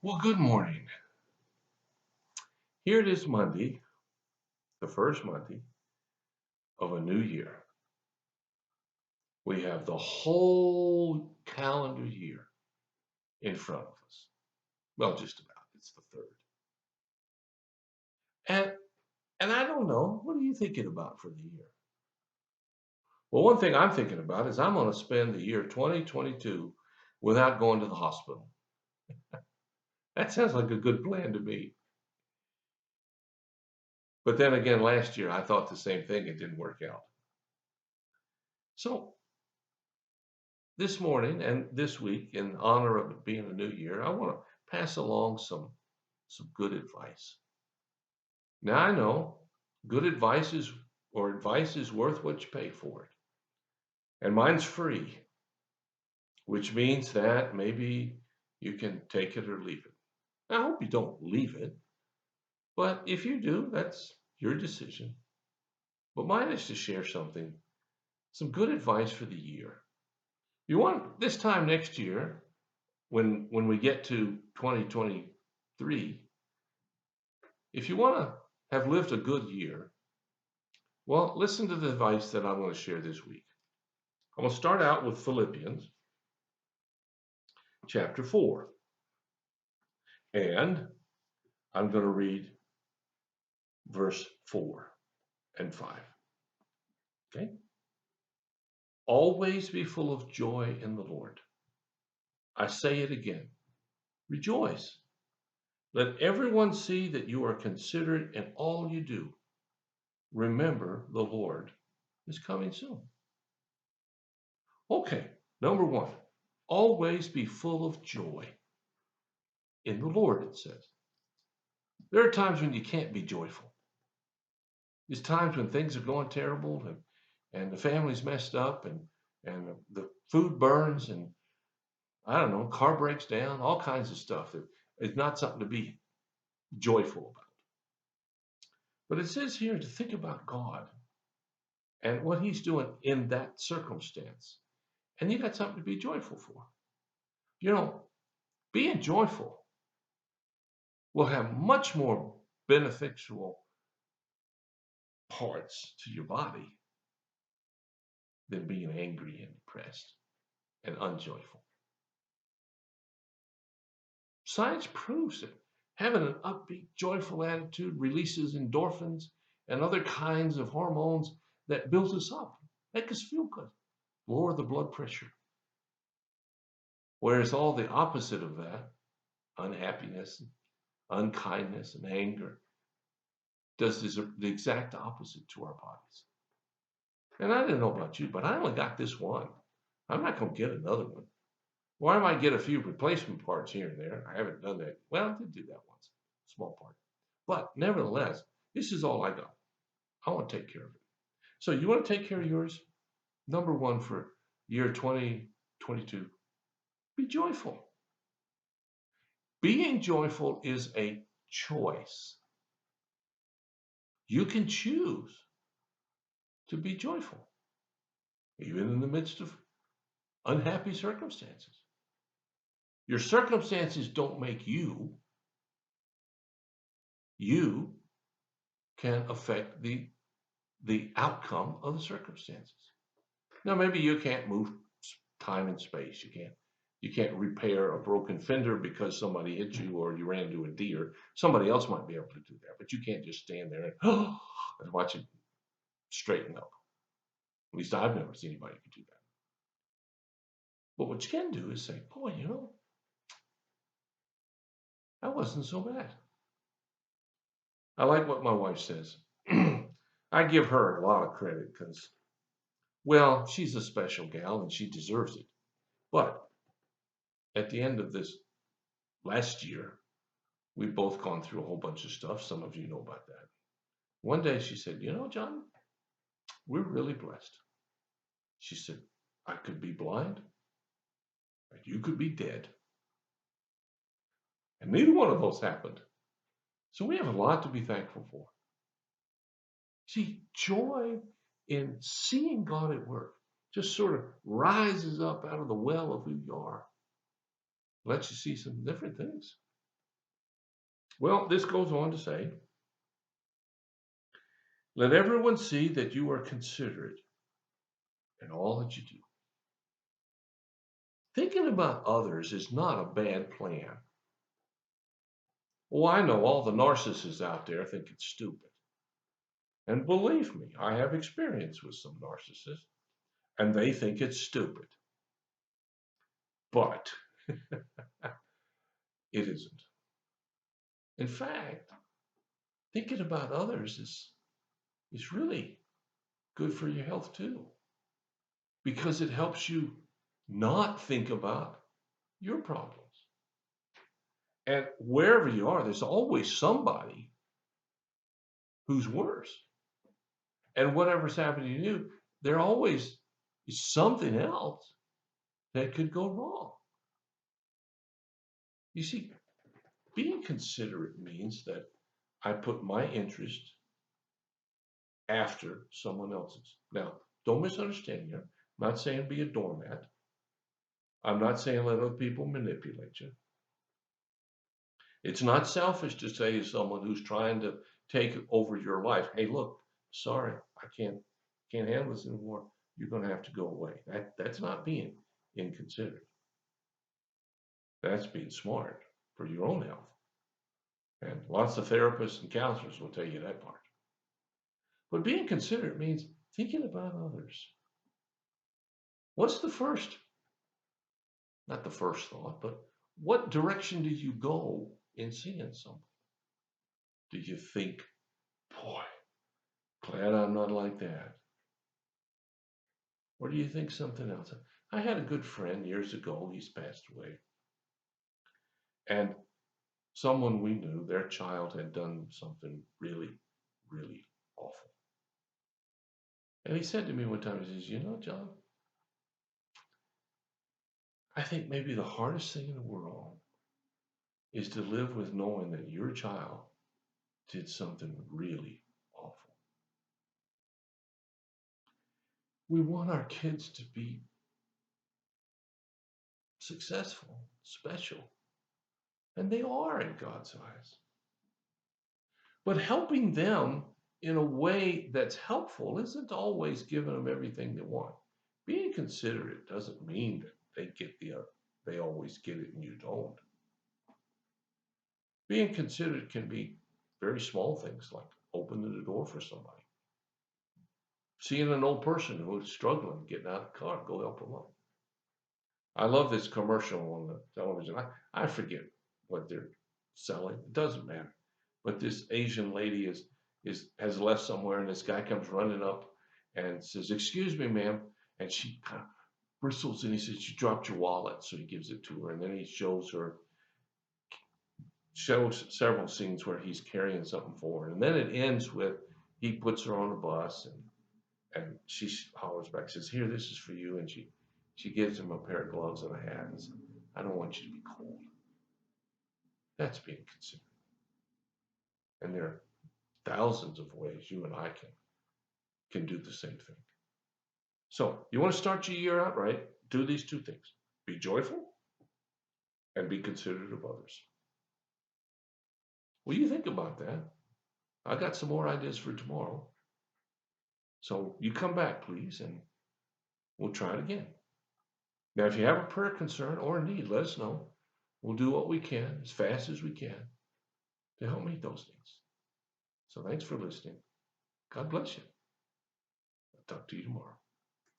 Well, good morning. Here it is Monday, the first Monday of a new year. We have the whole calendar year in front of us. Well, just about. It's the third. And and I don't know, what are you thinking about for the year? Well, one thing I'm thinking about is I'm going to spend the year 2022 without going to the hospital. That sounds like a good plan to me. But then again, last year I thought the same thing. It didn't work out. So this morning and this week, in honor of it being a new year, I want to pass along some good advice. Now I know good advice is worth what you pay for it. And mine's free, which means that maybe you can take it or leave it. I hope you don't leave it, but if you do, that's your decision. But mine is to share some good advice for the year. You want this time next year, when we get to 2023, if you want to have lived a good year, well, listen to the advice that I'm going to share this week. I'm going to start out with Philippians chapter 4, and I'm going to read verse 4 and 5. Okay? Always be full of joy in the Lord. I say it again. Rejoice. Let everyone see that you are considerate in all you do. Remember, the Lord is coming soon. Okay, number one, always be full of joy in the Lord, it says. There are times when you can't be joyful. There's times when things are going terrible and the family's messed up and the food burns and I don't know, car breaks down, all kinds of stuff that is not something to be joyful about. But it says here to think about God and what He's doing in that circumstance. And you got something to be joyful for. You know, being joyful will have much more beneficial parts to your body than being angry and depressed and unjoyful. Science proves that having an upbeat, joyful attitude releases endorphins and other kinds of hormones that build us up, make us feel good, lower the blood pressure. Whereas all the opposite of that, unhappiness, unkindness, and anger, does the exact opposite to our bodies. And I didn't know about you, but I only got this one. I'm not going to get another one. Well, I might get a few replacement parts here and there. I haven't done that. Well, I did do that once, small part. But nevertheless, this is all I got. I want to take care of it. So you want to take care of yours? Number one for year 2022, be joyful. Being joyful is a choice. You can choose to be joyful, even in the midst of unhappy circumstances. Your circumstances don't make you. You can affect the outcome of the circumstances. Now, maybe you can't move time and space. You can't repair a broken fender because somebody hit you or you ran into a deer. Somebody else might be able to do that, but you can't just stand there and watch it straighten up. At least I've never seen anybody who could do that. But what you can do is say, boy, that wasn't so bad. I like what my wife says. I give her a lot of credit because, well, she's a special gal and she deserves it. But at the end of this last year, we've both gone through a whole bunch of stuff. Some of you know about that. One day she said, John, we're really blessed. She said, I could be blind and you could be dead. And neither one of those happened. So we have a lot to be thankful for. See, joy in seeing God at work just sort of rises up out of the well of who you are, lets you see some different things. Well, this goes on to say, let everyone see that you are considerate in all that you do. Thinking about others is not a bad plan. Well, I know all the narcissists out there think it's stupid. And believe me, I have experience with some narcissists, and they think it's stupid. But it isn't. In fact, thinking about others is really good for your health too, because it helps you not think about your problems. And wherever you are, there's always somebody who's worse. And whatever's happening to you, there always is something else that could go wrong. You see, being considerate means that I put my interest after someone else's. Now, don't misunderstand me. I'm not saying be a doormat. I'm not saying let other people manipulate you. It's not selfish to say to someone who's trying to take over your life, hey, look, sorry, I can't handle this anymore. You're going to have to go away. That's not being inconsiderate. That's being smart for your own health. And lots of therapists and counselors will tell you that part. But being considerate means thinking about others. What's the first, not the first thought, but what direction do you go in seeing something? Do you think, boy, glad I'm not like that? Or do you think something else? I had a good friend years ago, he's passed away. And someone we knew, their child had done something really, really awful. And he said to me one time, he says, you know, John, I think maybe the hardest thing in the world is to live with knowing that your child did something really awful. We want our kids to be successful, special, and they are in God's eyes. But helping them in a way that's helpful isn't always giving them everything they want. Being considerate doesn't mean that they always get it and you don't. Being considerate can be very small things like opening the door for somebody. Seeing an old person who's struggling, getting out of the car, go help them up. I love this commercial on the television. I forget what they're selling. It doesn't matter. But this Asian lady has left somewhere, and this guy comes running up and says, "Excuse me, ma'am," and she kind of bristles, and he says, "You dropped your wallet," so he gives it to her, and then he shows several scenes where he's carrying something for her, and then it ends with he puts her on a bus, and she hollers back, says, "Here, this is for you," and she gives him a pair of gloves and a hat and says, "I don't want you to be cold." That's being considerate. And there are thousands of ways you and I can do the same thing. So you want to start your year out right? Do these two things. Be joyful and be considerate of others. What do you think about that? I got some more ideas for tomorrow. So you come back, please, and we'll try it again. Now, if you have a prayer concern or a need, let us know. We'll do what we can as fast as we can to help meet those needs. So thanks for listening. God bless you. I'll talk to you tomorrow.